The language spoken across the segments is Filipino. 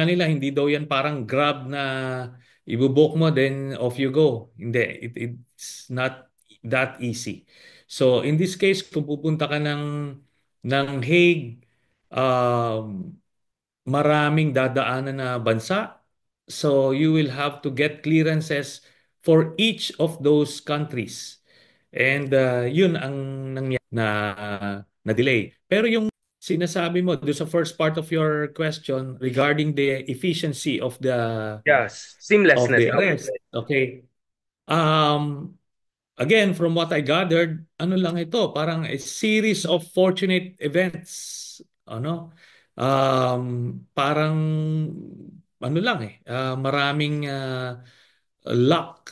nila, hindi daw yan parang Grab na ibubook mo, then off you go. Hindi, it's not that easy. So in this case, kung pupunta ka ng Hague, um, maraming dadaanan na bansa. So you will have to get clearances for each of those countries. And yun ang nangyari na delay. Pero yung sinasabi mo do sa first part of your question regarding the efficiency Yes, of seamlessness. the arrest. Okay. Um Again, from what I gathered, ano lang ito, parang a series of fortunate events. Ano? Parang ano lang maraming luck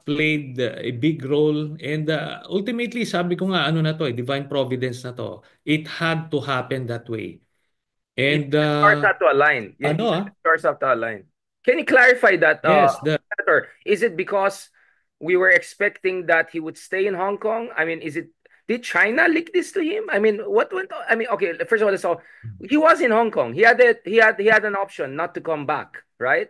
played a big role, and ultimately sabi ko nga ano na to, divine providence na to. It had to happen that way. You And the stars have to align. ano The stars have to align. Can you clarify that, yes, the Senator? Is it because we were expecting that he would stay in Hong Kong? I mean, is it did China leak this to him? I mean, what went on? I mean, okay, first of all, so he was in Hong Kong. He had an option not to come back, right?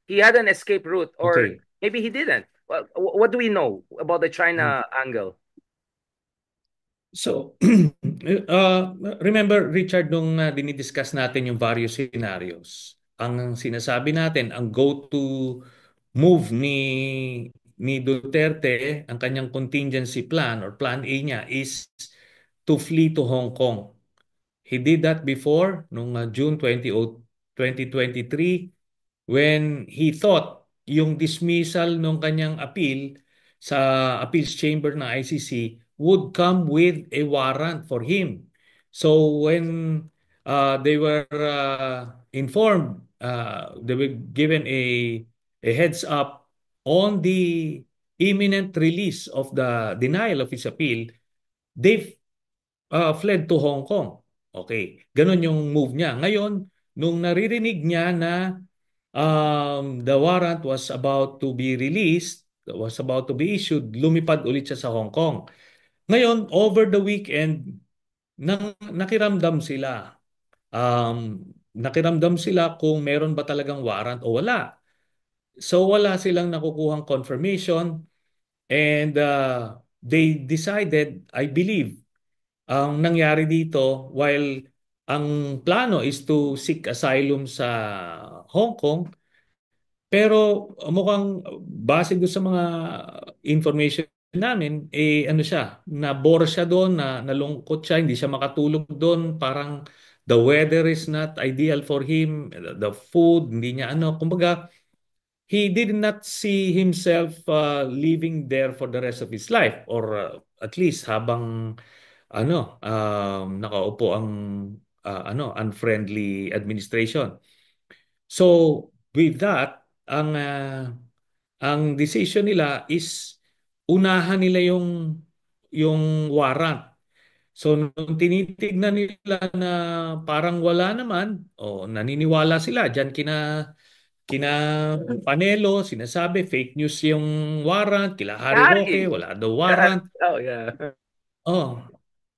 He had an escape route, or okay. maybe he didn't. Well, what do we know about the Mm. China angle? So, remember, Richard, nung dinidiscuss natin yung various scenarios, ang sinasabi natin, ang go-to move ni Duterte, ang kanyang contingency plan or plan A niya is to flee to Hong Kong. He did that before, nung June 20, 2023, when he thought yung dismissal ng kanyang appeal sa appeals chamber ng ICC would come with a warrant for him. So when they were informed, they were given a heads up on the imminent release of the denial of his appeal, they fled to Hong Kong. Okay, ganun yung move niya. Ngayon, nung naririnig niya na the warrant was about to be released, was about to be issued, lumipad ulit siya sa Hong Kong. Ngayon, over the weekend, nakiramdam sila. Nakiramdam sila kung meron ba talagang warrant o wala. So wala silang nakukuhang confirmation, and they decided, I believe, ang nangyari dito, while ang plano is to seek asylum sa Hong Kong, pero mukhang base doon sa mga information namin, ano siya, nabore siya doon, nalungkot siya, hindi siya makatulog doon, parang the weather is not ideal for him, the food, hindi niya ano, kumbaga, he did not see himself living there for the rest of his life, or at least habang nakaupo ang unfriendly administration. So with that, ang decision nila is unahan nila yung warrant. So nung tinitignan nila na parang wala naman, o naniniwala sila diyan kina Panelo, sinasabi fake news yung warrant, kila Harry Roque, Yari. wala daw Yari. warrant. Oh, yeah. Oh,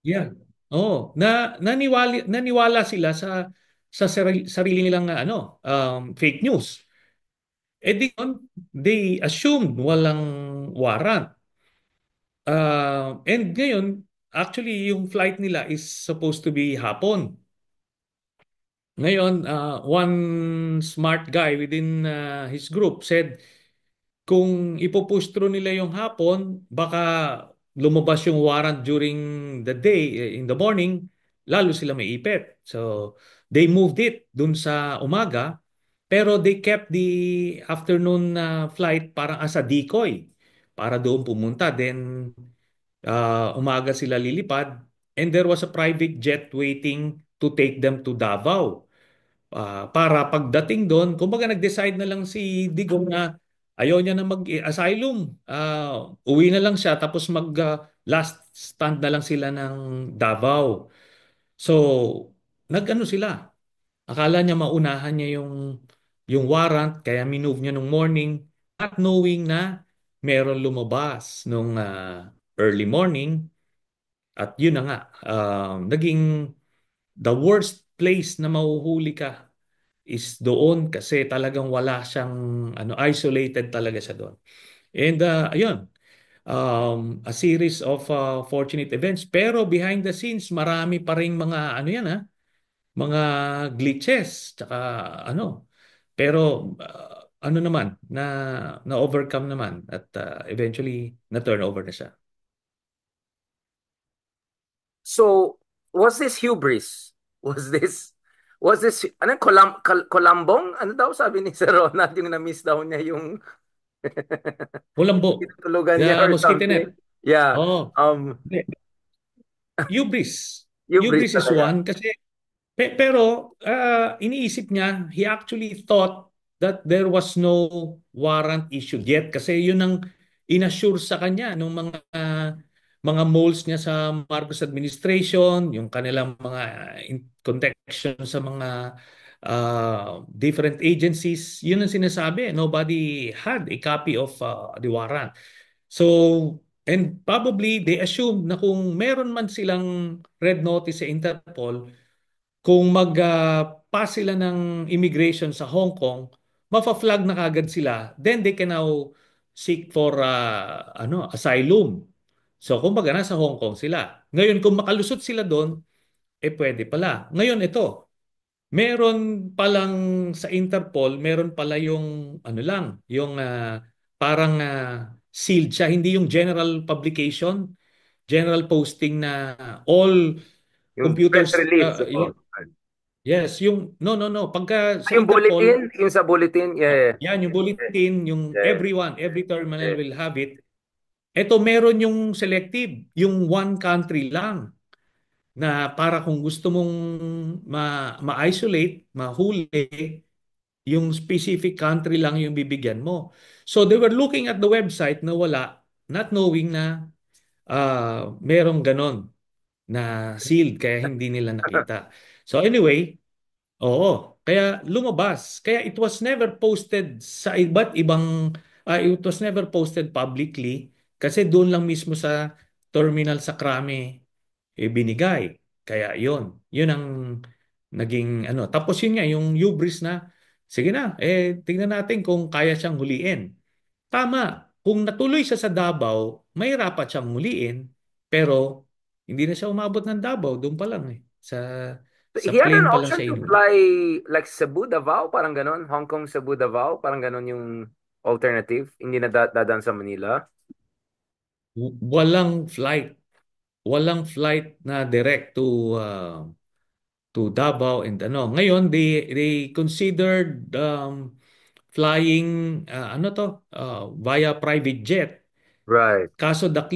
yeah. Oh, naniwala sila sa sarili nilang fake news. Eh di yun, they assumed walang warrant. And ngayon, actually yung flight nila is supposed to be hapon. Ngayon, one smart guy within his group said, kung ipupush through nila yung hapon, baka lumabas yung warrant during the day, in the morning, lalo sila may ipit. So, they moved it dun sa umaga, pero they kept the afternoon flight parang as a decoy para doon pumunta. Then, umaga sila lilipad, and there was a private jet waiting to take them to Davao. Para pagdating doon, kumbaga nag-decide na lang si Digong na ayaw niya na mag-asylum. Uwi na lang siya, tapos last stand na lang sila ng Davao. So, nag-ano sila. Akala niya maunahan niya yung warrant, kaya minove niya nung morning, not knowing na meron lumabas nung early morning. At yun na nga, naging the worst place na mahuhuli ka is doon kasi talagang wala siyang isolated talaga siya doon. And ayun, a series of fortunate events pero behind the scenes marami pa ring mga yan mga glitches tsaka ano pero naman na overcome naman at eventually na turnover na siya. So, was this hubris? Was this ano Colambong? Ano daw sabi ni Sir Ronald yung na-miss daw niya yung Walambo, tinutulugan niya the or mosquito something? net. Yeah. Oh, Um, hubris. hubris Hubris is talaga. one kasi pero iniisip niya, he actually thought that there was no warrant issued yet kasi yun ang inassure sa kanya nung mga moles niya sa Marcos administration, yung kanilang mga connection sa mga different agencies, yun ang sinasabi. Nobody had a copy of the warrant. So, and probably they assume na kung meron man silang red notice sa Interpol, kung mag-pass sila ng immigration sa Hong Kong, mafa-flag na kagad sila. Then they can now seek for asylum. So kumbaga nasa Hong Kong sila. Ngayon kung makalusot sila doon, pwede pala. Ngayon ito, meron palang sa Interpol, meron pala yung yung parang sealed siya, hindi yung general publication, general posting na all Yung press computers release. Oh. yes, yung no no no pagka sa Yung Interpol, bulletin, yung sa bulletin, yeah. yan yung bulletin, yung Yeah. everyone, every terminal Yeah. will have it. Ito meron yung selective, yung one country lang na para kung gusto mong ma-isolate, mahuli, yung specific country lang yung bibigyan mo. So they were looking at the website na wala, not knowing na merong ganon na sealed kaya hindi nila nakita. So anyway, oo, kaya lumabas. Kaya it was never posted sa iba't ibang, it was never posted publicly kasi doon lang mismo sa terminal sa Krame binigay. Kaya yun ang naging Tapos yun nga, yung hubris na, sige na, tingnan natin kung kaya siyang huliin. Tama, kung natuloy siya sa Davao, mahirapat siyang huliin, pero hindi na siya umabot ng Davao, doon pa lang sa He had an plane pa lang option siya to inuwi. fly like Cebu, Davao, parang ganon. Hong Kong, Cebu, Davao, parang ganon yung alternative. Hindi na dadaan sa Manila. Walang flight. Walang flight na direct to Davao and Ngayon, they considered flying via private jet. Right. Kaso the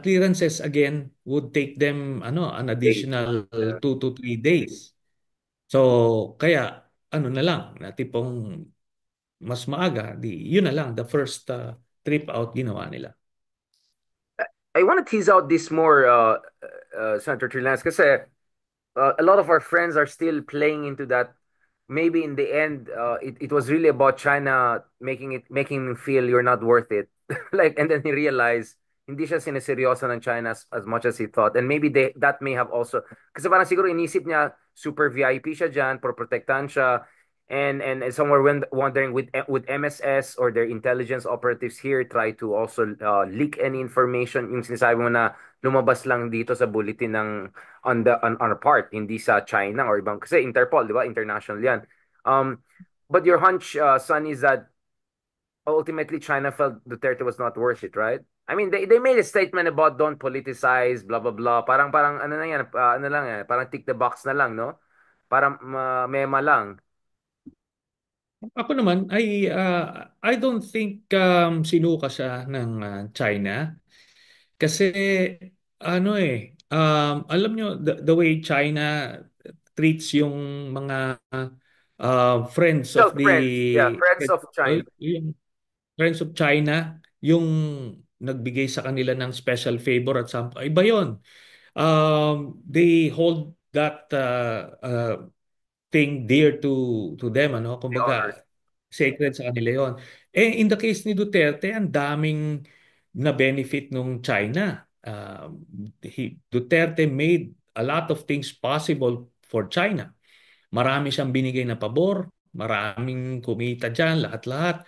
clearances again would take them an Days. additional Yeah. 2 to 3 days. So kaya na lang na tipong mas maaga yun na lang the first trip out ginawa nila. I want to tease out this more, Senator Trillanes, kasi a lot of our friends are still playing into that. Maybe in the end, it was really about China making him feel you're not worth it. Like, and then he realized hindi siya sineseryoso ng China as much as he thought. And maybe that may have also, kasi parang siguro inisip niya super VIP siya dyan, protektahan siya. And somewhere when wondering with MSS or their intelligence operatives here try to also leak any information, yung sinasabi mo na lumabas lang dito sa bulletin ng on a part, hindi sa China or ibang, kasi Interpol, di ba? International yan. Um, but your hunch, Son, is that ultimately China felt Duterte was not worth it, right? I mean, they made a statement about don't politicize, blah, blah, blah. Parang ano na yan, ano lang parang tick the box na lang, no? Parang mema lang. Ako naman I don't think sinuka siya ng China kasi alam nyo the way China treats yung mga friends of So, the friends, yeah, friends of China. yung friends of China yung nagbigay sa kanila ng special favor at some iba yon. They hold that thing dear to them The honors. kumbaga sacred sa kanila yon. In the case ni Duterte ang daming na benefit nung China. Duterte made a lot of things possible for China. marami siyang binigay na pabor, maraming kumita diyan, lahat-lahat.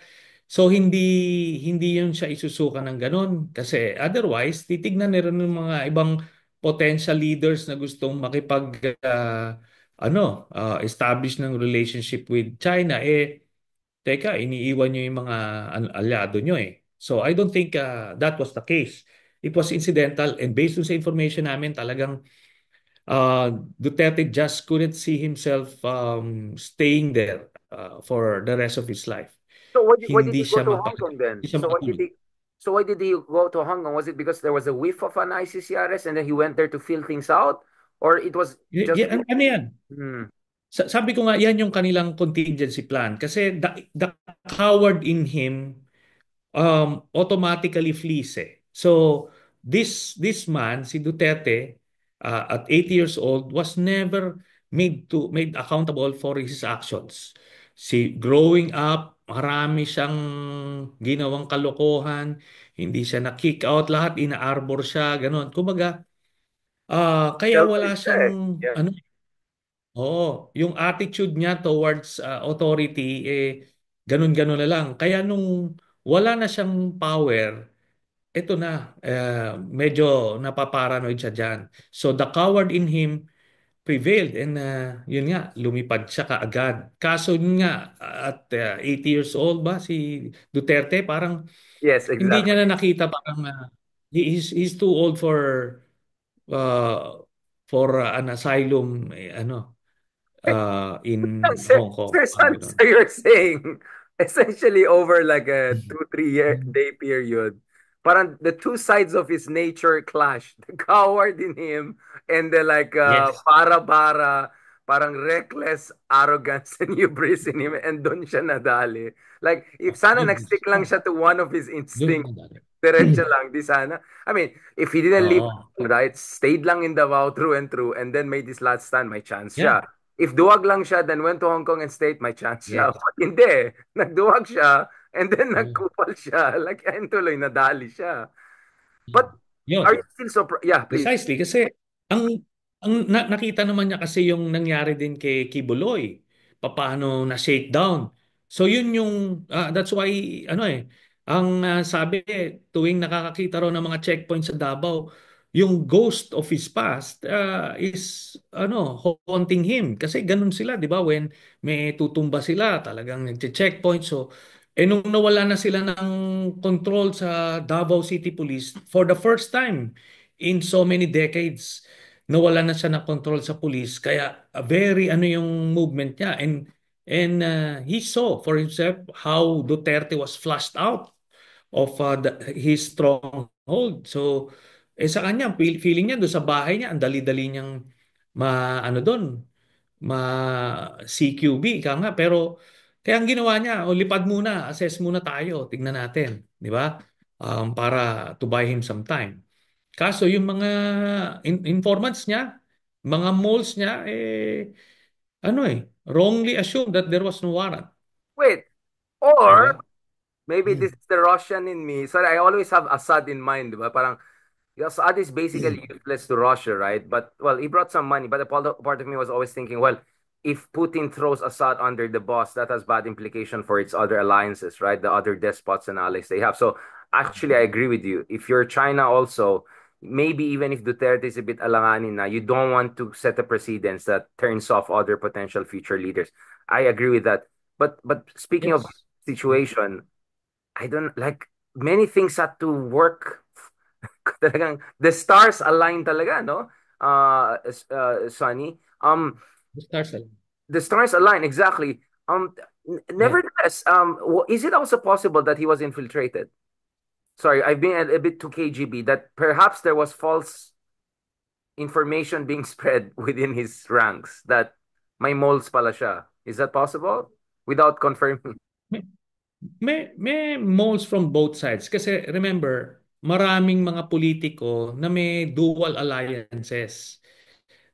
So hindi yun siya isusuka ng ganun kasi otherwise titignan nila ng mga ibang potential leaders na gustong establish ng relationship with China. Teka, iniiwan nyo yung mga aliado nyo eh. So I don't think that was the case. It was incidental and based on sa information namin talagang Duterte just couldn't see himself staying there for the rest of his life. So why did Hindi he go siya to Hong Kong then? hindi siya makatulog. So why did he go to Hong Kong? Was it because there was a whiff of an ICCRS and then he went there to feel things out? Or it was just Ano yan? hmm. Sabi ko nga, yan yung kanilang contingency plan. Kasi the coward in him automatically flees eh. So this man, si Duterte, at 80 years old, was never made accountable for his actions. Growing up, marami siyang ginawang kalokohan, hindi siya na-kick out, lahat ina-arbor siya, ganun. Kumbaga, kaya wala Selfish siya siyang eh. Yeah. ano, oo, yung attitude niya towards authority ganun-ganun na lang. Kaya nung wala na siyang power, ito na, medyo napaparanoid siya dyan. So the coward in him prevailed and yun nga, lumipad siya kaagad. Kaso yun nga, at 80 years old ba si Duterte, parang Yes, hindi exactly. niya na nakita, parang he's too old uh, for an asylum, in Sir, Hong Kong. Sir Parang San, so ganun. you're saying essentially over like a 2, 3 year day period, parang the two sides of his nature clash. The coward in him and the like Yes. para parang reckless arrogance and hubris in him and doon siya nadali. Like if sana Yun. nagstick lang siya to one of his Doon instincts, naman dali. diretso lang, di sana. I mean, if he didn't leave, Oo. right, stayed lang in Davao through and through and then made this last stand, may chance Yeah. siya. If duwag lang siya, then went to Hong Kong and stayed, may chance siya. Yes. But hindi. Nagduwag siya, and then Mm. nagkupal siya. Like, ayun tuloy, nadali siya. But, are you Yun. still surprised? Yeah, please. Precisely kasi ang nakita naman niya kasi yung nangyari din kay Kibuloy. Paano na shakedown. So yun yung that's why ang sabi tuwing nakakakita raw ng mga checkpoints sa Davao, yung ghost of his past is haunting him kasi ganun sila, 'di ba? When may tutumba sila, talagang nagche-checkpoint. So nung nawala na sila ng control sa Davao City Police for the first time in so many decades, nawala na siya ng control sa police kaya very yung movement niya and he saw for himself how Duterte was flushed out of his stronghold. So sa kanya feeling niya doon sa bahay niya ang dali-dali niyang doon ma CQB ka nga pero kaya ang ginawa niya lipad muna, assess muna tayo, tignan natin, di ba? Para to buy him some time. Kaso yung mga informants niya, mga moles niya, wrongly assumed that there was no warrant. Wait. Di Or, ba? maybe this is the Russian in me. Sorry, I always have Assad in mind, di ba? Parang, Assad is basically useless to Russia, right? But well, he brought some money. But a part of me was always thinking, well, if Putin throws Assad under the bus, that has bad implication for its other alliances, right? The other despots and allies they have. So actually, I agree with you. If you're China, also maybe even if Duterte is a bit alanganin na, you don't want to set a precedence that turns off other potential future leaders. I agree with that. But speaking of Yes. situation, I don't like many things had to work. Talagang the stars align talaga, no? Sunny. The stars align. The stars align exactly. Yeah. Nevertheless, is it also possible that he was infiltrated? Sorry, I've been a bit too KGB. That perhaps there was false information being spread within his ranks that may moles pala siya. Is that possible? Without confirming. May, may moles from both sides. Kasi remember, maraming mga politiko na may dual alliances.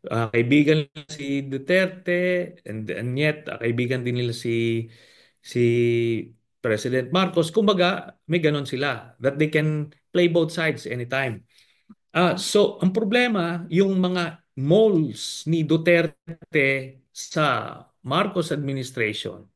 Kaibigan nila si Duterte and yet kaibigan din nila si President Marcos. Kumbaga, may ganon sila that they can play both sides anytime. So ang problema, yung mga moles ni Duterte sa Marcos administration,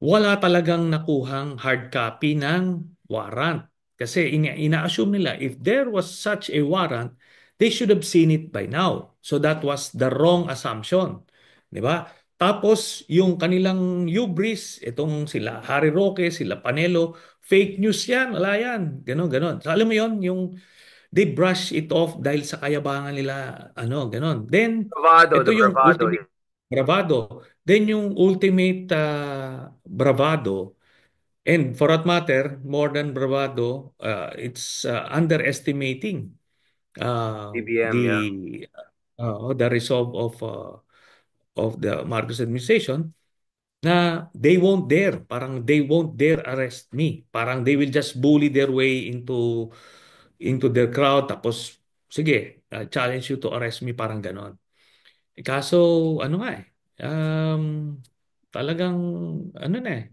wala talagang nakuhang hard copy ng warrant. Kasi ina-assume nila if there was such a warrant, they should have seen it by now. So that was the wrong assumption. Di ba? Tapos yung kanilang hubris, itong sila Harry Roque, sila Panelo, fake news yan, wala yan. Ganon, ganon. So, alam mo yon yung they brush it off dahil sa kayabangan nila, ano, ganon. Then, Bravado, ito the yung bravado. ultimate bravado. Then yung ultimate bravado, and for that matter, more than bravado, it's underestimating BBM, yeah. the resolve of the Marcos administration na they won't dare, parang they won't dare arrest me. Parang they will just bully their way into their crowd tapos sige, challenge you to arrest me, parang ganon. Kaso ano nga talagang ano na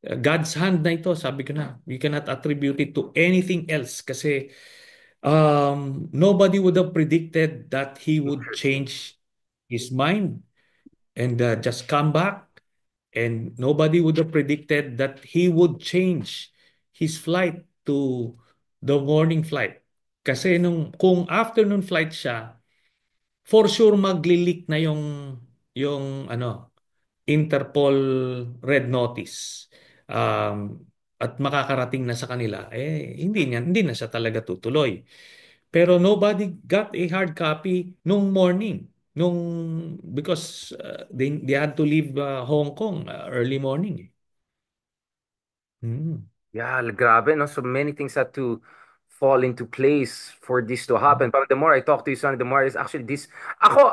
God's hand na ito, sabi ko na. We cannot attribute it to anything else kasi nobody would have predicted that he would Interesting. change his mind and just come back. And nobody would have predicted that he would change his flight to the morning flight. Kasi kung afternoon flight siya, for sure magli-leak na yung Interpol red notice. At makakarating na sa kanila, hindi na siya talaga tutuloy. Pero nobody got a hard copy nung morning. Because they had to leave Hong Kong early morning. Hmm. Yeah, grabe, no? So many things had to fall into place for this to happen. But the more I talk to you, son, the more is actually this. Ako,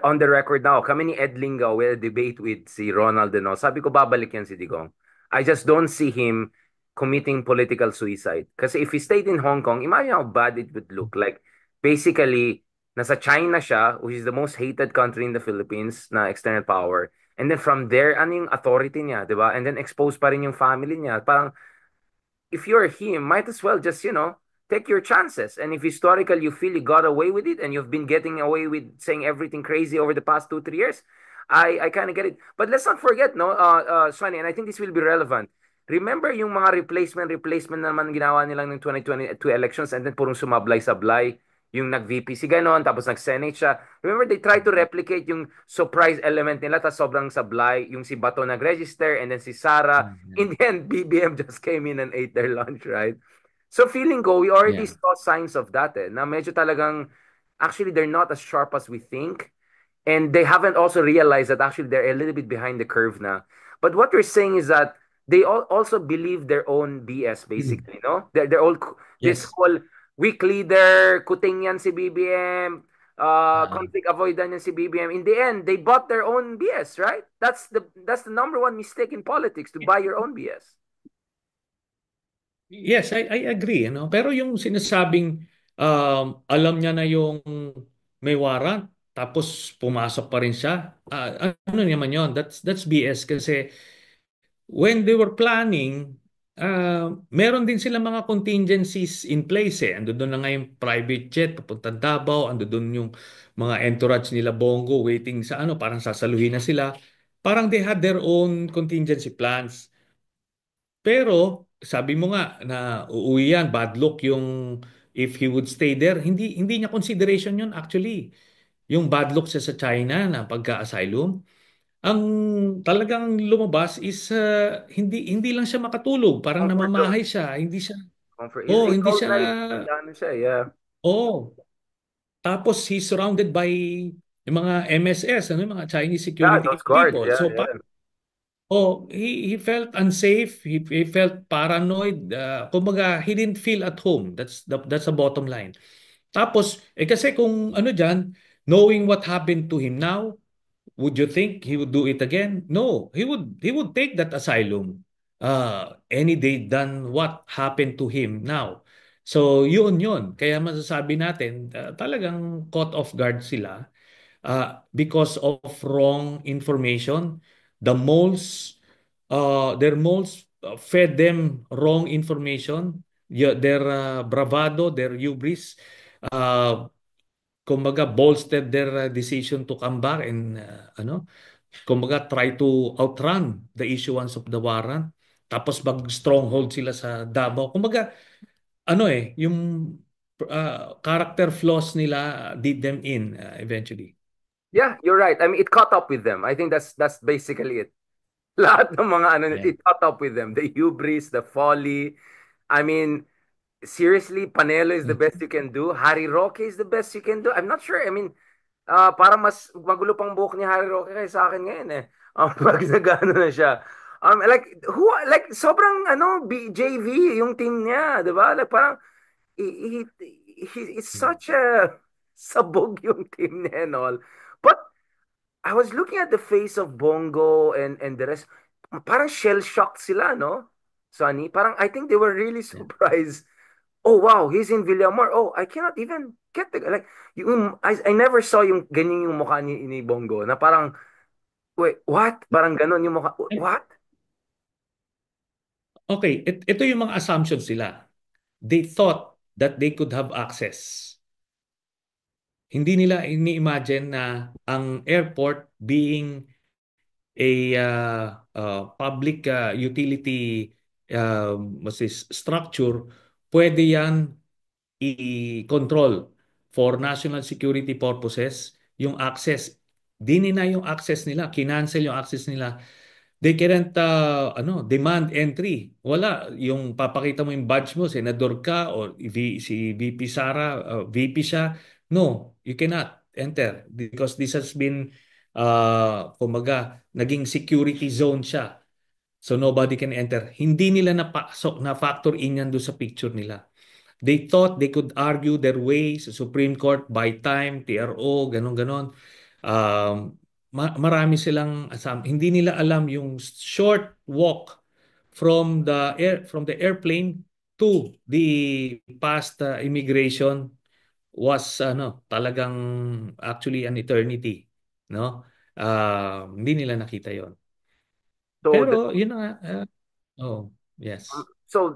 on the record now, kami ni Ed Lingaw, we had a debate with si Ronald, no? Sabi ko, babalik yan si Digong. I just don't see him committing political suicide. Kasi if he stayed in Hong Kong, imagine how bad it would look. Like, basically, nasa China siya, which is the most hated country in the Philippines na external power. And then from there, ano yung authority niya, di ba? And then expose pa rin yung family niya. Parang, if you're him, might as well just, take your chances. And if historically you feel you got away with it and you've been getting away with saying everything crazy over the past 2, 3 years, I kind of get it. But let's not forget, no, Sonny, and I think this will be relevant. Remember yung mga replacement naman ginawa nilang ng 2022 elections and then purong sumablay-sablay yung nag-VP si ganon, tapos nag-Senate siya. Remember, they tried to replicate yung surprise element nila, tapos sobrang sablay, yung si Bato nag-register, and then si Sara. In the end, BBM just came in and ate their lunch, right? So feeling ko, we already Yeah. saw signs of that na medyo talagang, actually, they're not as sharp as we think. And they haven't also realized that actually they're a little bit behind the curve now. But what you're saying is that they also believe their own BS, basically, no? They're all, this Yes. whole weak leader, kuting yan si BBM, Uh, conflict avoidance yan si BBM. In the end, they bought their own BS, right? That's the number one mistake in politics, to buy your own BS. yes, I agree, ano. Pero yung sinasabing alam niya na yung may warrant tapos pumasok pa rin siya. Ano naman yon? That's BS kasi when they were planning, meron din silang mga contingencies in place eh. Ando doon na nga yung private jet papuntang Davao, ando doon yung mga entourage nila Bongo waiting sa parang sasaluhin na sila. Parang they had their own contingency plans. Pero sabi mo nga na uuwi yan, bad luck yung if he would stay there, hindi niya consideration yun actually. Yung bad luck sa China na pagka-asylum, ang talagang lumabas is hindi lang siya makatulog, parang Comfort zone. namamahay siya, hindi siya Comfort. He hindi told siya na, ano siya, yeah. oh, tapos he's surrounded by yung mga MSS, yung mga Chinese Yeah, security those guards, people. yeah, So yeah. he felt unsafe. He felt paranoid. Kumbaga, he didn't feel at home. That's the bottom line. Tapos, kasi kung ano dyan, knowing what happened to him now, would you think he would do it again? No, he would take that asylum any day than what happened to him now. So, yun. Kaya masasabi natin, talagang caught off guard sila because of wrong information. Their moles fed them wrong information. Yeah, their bravado, their hubris, uh, kumbaga bolstered their decision to come back and kumbaga try to outrun the issuance of the warrant. Tapos mag-stronghold sila sa Davao. Kumbaga, ano yung character flaws nila did them in eventually. Yeah, you're right. I mean, it caught up with them. I think that's basically it. Lahat ng mga ano, Yeah. it caught up with them. The hubris, the folly. I mean, seriously, Panelo is the Mm. best you can do. Harry Roque is the best you can do. I'm not sure. I mean, para mas magulo pang buhok ni Harry Roque kaysa sa akin ngayon eh. Pag nagano na siya. Like sobrang ano JV yung team niya, 'di ba? Like parang it's such a sabog yung team niya and all. But I was looking at the face of Bongo and the rest. Parang shell shocked sila, no? Sonny, parang I think they were really Yeah. surprised. Oh wow, he's in Villamor. Oh, I cannot even get the like I never saw yung ganyan yung mukha ni Bongo na parang wait, what? Parang ganon yung mukha. What? Okay, ito yung mga assumptions nila. They thought that they could have access. Hindi nila ini-imagine na ang airport being a public utility what's this, structure, pwede yan i-control for national security purposes yung access. Dinina yung access nila, kinancel yung access nila. They can't demand entry. Wala yung papakita mo yung badge mo, senador ka o si VP Sara, VP siya. No, you cannot enter because this has been kumaga naging security zone siya. So nobody can enter. Hindi nila napasok na factor in yan doon sa picture nila. They thought they could argue their way sa Supreme Court by time, TRO, ganon-ganon. Marami silang hindi nila alam yung short walk from the airplane to the past immigration was talagang actually an eternity, no? Hindi nila nakita 'yon. So Pero yun na nga, oh, yes. so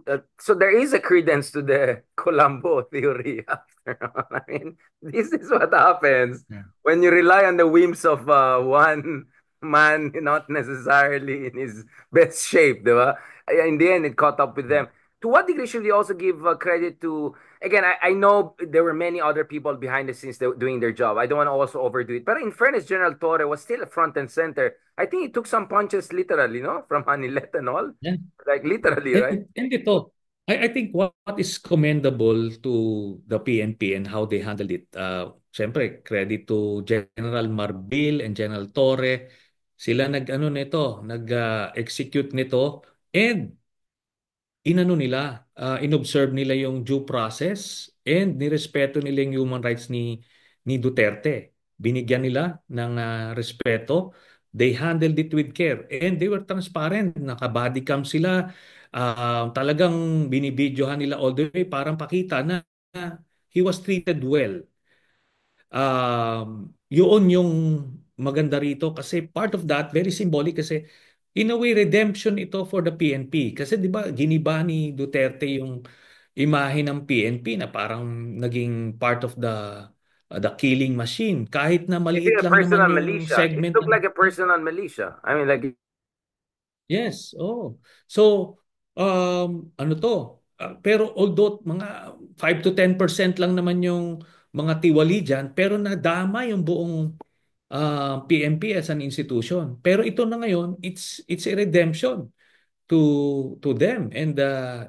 there is a credence to the Colombo theory after all. I mean, this is what happens Yeah. when you rely on the whims of one man, not necessarily in his best shape, di ba? In the end, it caught up with them. To what degree should we also give credit to, again, I know there were many other people behind the scenes doing their job. I don't want to also overdo it. But in fairness, General Torre was still front and center. I think he took some punches literally, no? From Hanilet and all. Yeah. Like literally, right? And ito, I think what is commendable to the PNP and how they handled it. Siyempre, credit to General Marbil and General Torre. Sila nag-execute nito and inano nila, inobserve nila yung due process and nirespeto nila yung human rights ni Duterte. Binigyan nila ng respeto. They handled it with care and they were transparent. Naka-body cam sila. Talagang binibidyohan nila all the way parang pakita na he was treated well. Yun yung maganda rito kasi part of that, very symbolic kasi in a way redemption ito for the PNP. Kasi di ba giniba ni Duterte yung imahe ng PNP na parang naging part of the killing machine. Kahit na Is it maliit a lang naman personal yung militia? It segment looked ng like a personal militia. I mean, like, yes, oh. So, ano to? Pero although mga 5 to 10% lang naman yung mga tiwali dyan, pero nadama yung buong PNP as an institution. Pero ito na ngayon, it's a redemption to them. And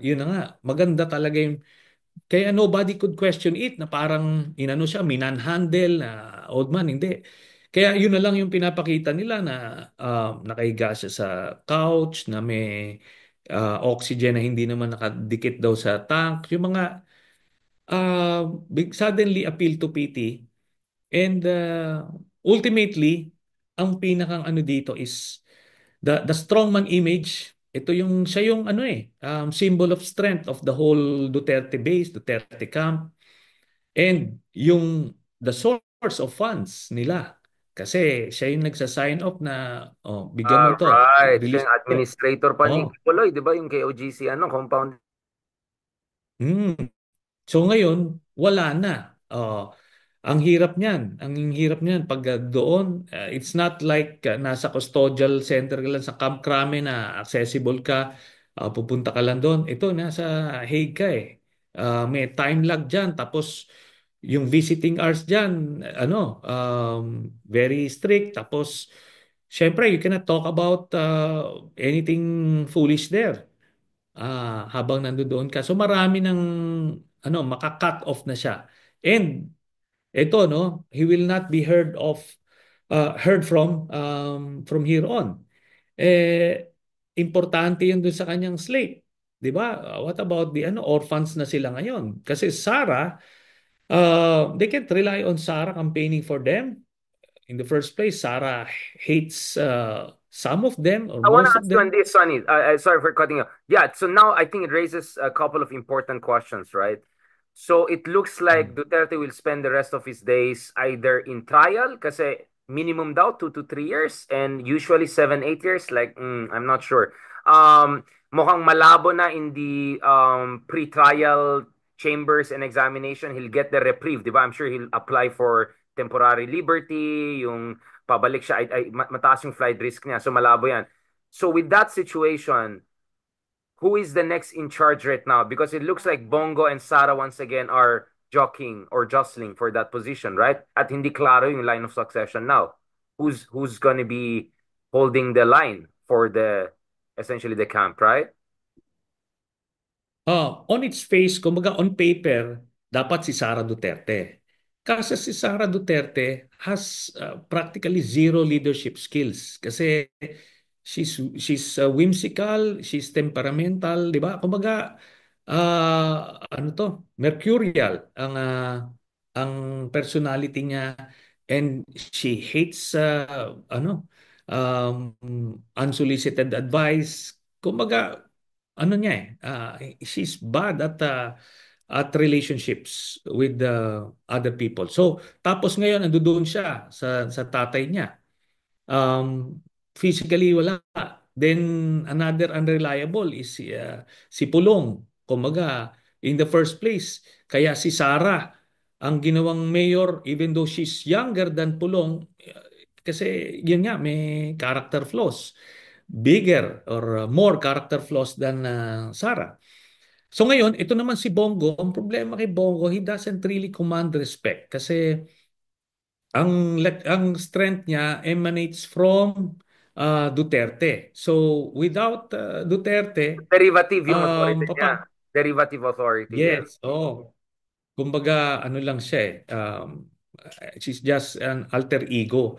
yun na nga, maganda talaga yung kaya nobody could question it na parang inano siya, minanhandle na old man, hindi. Kaya yun na lang yung pinapakita nila na nakahiga siya sa couch, na may oxygen na hindi naman nakadikit daw sa tank. Yung mga suddenly appeal to pity. And ultimately, ang pinakang ano dito is the strongman image. Ito yung siya yung symbol of strength of the whole Duterte base, Duterte camp. And yung the source of funds nila. Kasi siya yung nagsa-sign off na, bigyan mo ito, right. Siya release yung ito. administrator pa ni Oh. Kibuloy, di ba? Yung KOGC, ano, compound. Hmm. So ngayon, wala na. Ang hirap niyan. Ang hirap niyan pag doon, it's not like nasa custodial center ka lang sa Camp Crame na accessible ka, pupunta ka lang doon. Ito, nasa Hague ka eh. May time lag dyan. Tapos, yung visiting hours dyan, very strict. Tapos, syempre, you cannot talk about anything foolish there habang nandoon ka. So marami ng maka-cut off na siya. And ito no, he will not be heard from here on. Eh importante 'yun dun sa kanyang slate. 'Di ba? What about the orphans na sila ngayon? Kasi Sarah, they can't rely on Sarah campaigning for them. In the first place, Sarah hates some of them or I want most to of ask you on them. this, Sonny. Sorry for cutting you. Yeah, so now I think it raises a couple of important questions, right? So it looks like Duterte will spend the rest of his days either in trial, kasi minimum daw 2 to 3 years, and usually 7, 8 years. Like, I'm not sure. Mukhang malabo na in the pre-trial chambers and examination. He'll get the reprieve, di ba? I'm sure he'll apply for temporary liberty, yung pabalik siya, mataas yung flight risk niya. So malabo yan. So with that situation, who is the next in charge right now? Because it looks like Bongo and Sara once again are jockeying or jostling for that position, right? At hindi klaro yung line of succession now. Who's going to be holding the line for the essentially the camp, right? On its face, kumbaga on paper, dapat si Sara Duterte. Kasi si Sara Duterte has practically zero leadership skills. Kasi she's whimsical, she's temperamental, di ba? Kumbaga, ano to, mercurial ang personality niya, and she hates um, unsolicited advice. Kumbaga, ano niya she's bad at relationships with the other people. So, tapos ngayon nandoon siya sa tatay niya. Physically wala. Then another unreliable is si Pulong. Kumbaga, in the first place, kaya si Sara ang ginawang mayor even though she's younger than Pulong kasi yun nga may character flaws, bigger or more character flaws than Sara. So ngayon, ito naman si Bongo, ang problema kay Bongo, he doesn't really command respect kasi ang strength niya emanates from Duterte. So without Duterte, Derivative yung authority niya. papa, Derivative authority, yes. yes, kumbaga ano lang siya she's just an alter ego.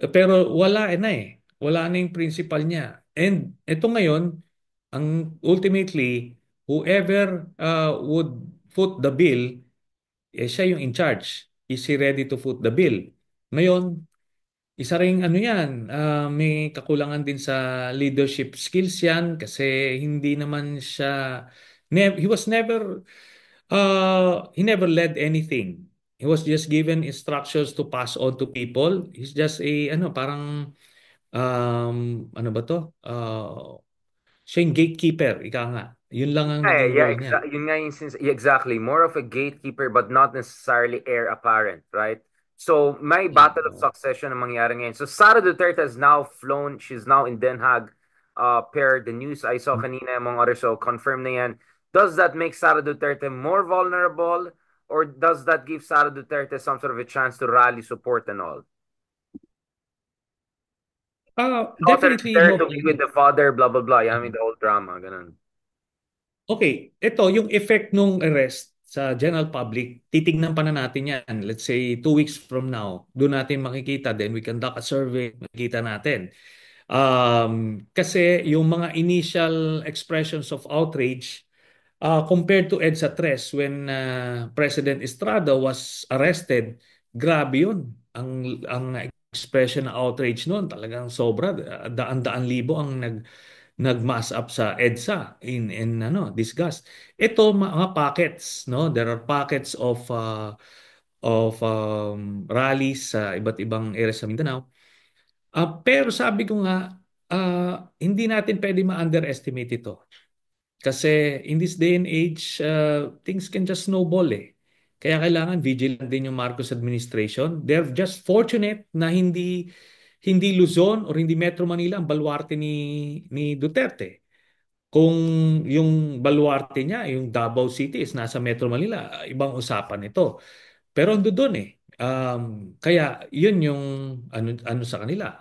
Pero wala na wala na yung principal niya. And ito ngayon, ang ultimately, whoever would foot the bill, siya yung in charge. Is he ready to foot the bill? Ngayon, isa ring ano yan, may kakulangan din sa leadership skills yan kasi hindi naman siya, he was never, he never led anything. He was just given instructions to pass on to people. He's just parang, ano ba to? Siya yung gatekeeper, ika nga. Yun lang ang Yeah, naging yeah, role niya. yun nga yung exactly. More of a gatekeeper but not necessarily heir apparent, right? So, may Yeah. battle of succession ang mangyari ngayon. So, Sara Duterte has now flown. She's now in Den Haag. Per the news I saw kanina, among others, so confirm na yan. Does that make Sara Duterte more vulnerable, or does that give Sara Duterte some sort of a chance to rally support and all? Daughter is Definitely there more. to be with the father, blah, blah, blah. I mean, the whole drama, ganun. Okay, ito yung effect nung arrest sa general public, titignan pa na natin yan. Let's say 2 weeks from now, doon natin makikita. Then we conduct a survey, makikita natin. Kasi yung mga initial expressions of outrage compared to EDSA Tres when President Estrada was arrested, grabe yun. Ang expression ng outrage noon talagang sobra. Daan-daan libo ang nag-mass up sa EDSA in disgust. Ito mga pockets, no? There are pockets of rallies sa iba't ibang areas sa Mindanao. Pero sabi ko nga, hindi natin pwede ma-underestimate ito. Kasi in this day and age, things can just snowball . Kaya kailangan vigilant din yung Marcos administration. They're just fortunate na hindi Luzon or hindi Metro Manila ang baluarte ni Duterte. Kung yung baluarte niya, yung Davao City is nasa Metro Manila, ibang usapan ito. Pero ando doon eh. Kaya yun yung ano sa kanila.